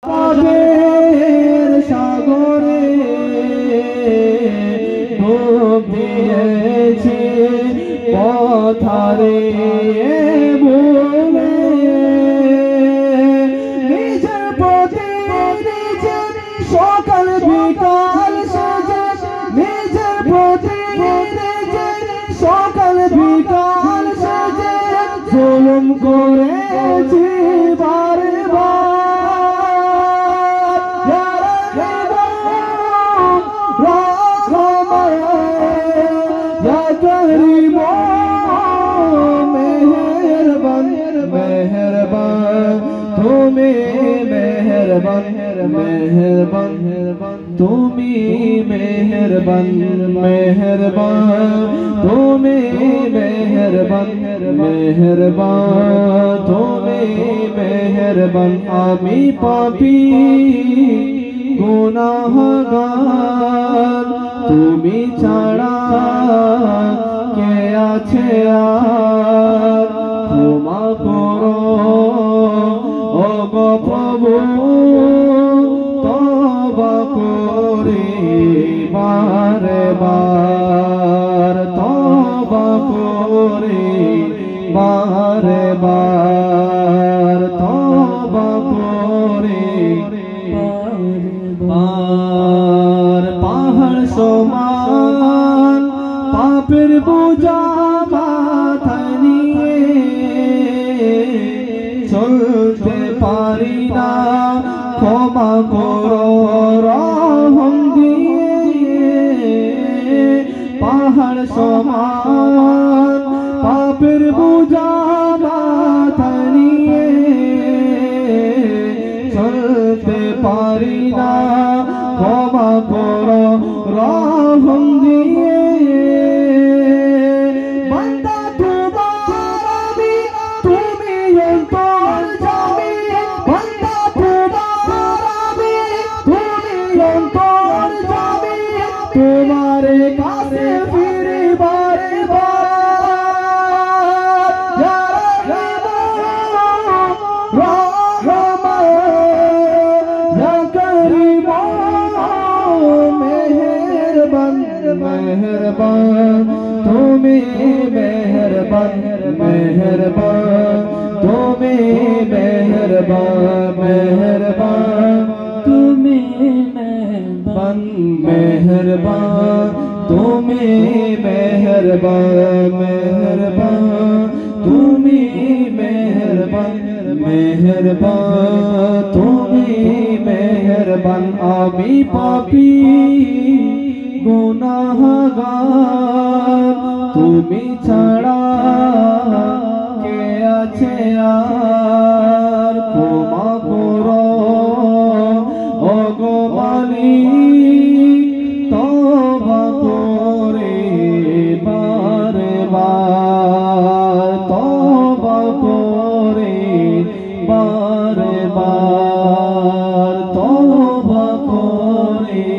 পাপের সাগরে ডুব দিয়েছি পথারে ভুলে নিজের প্রতি নিজের সকাল বিকাল সেজে নিজের প্রতি নিজের সকাল বিকাল সেজে জুলুম করেছি বারে বার তুমি মেহেরবান তুমি মেহেরবান তুমি মেহেরবান তুমি মেহেরবান আমি পাপী গুনাহগার তুমি ছাড়া কে আছে আর ক্ষমা করো ও গো প্রভু তওবা করি বারে বার তওবা করি বারে বার তওবা করি বার পাহাড় সমান পাপের বোঝা মাথায় নিয়ে চলতে পারি না ক্ষমা করো রহম দিয়ে পাহাড় সমান পাপের বোঝা মাথায় নিয়ে চলতে পারি না ক্ষমা করো রহম দিয়ে तुम्हारे कासे फिरे बारे बार या करीम मेहरबान मेहरबान तुम्हें मेहरबान मेहरबान तुम्हें मेहरबान मेहरबान तुम्हें मेहरबान तुम्हें मेहरबान मेहरबान तुम्हें मेहरबान मेहरबान तुम्हें मेहरबान आमी पापी गुनाहगार তুমি ছাড়া কে আছে আর ক্ষমা করো ও গো মালিক তওবা করে বারে বার তওবা করে বারে বার তওবা করে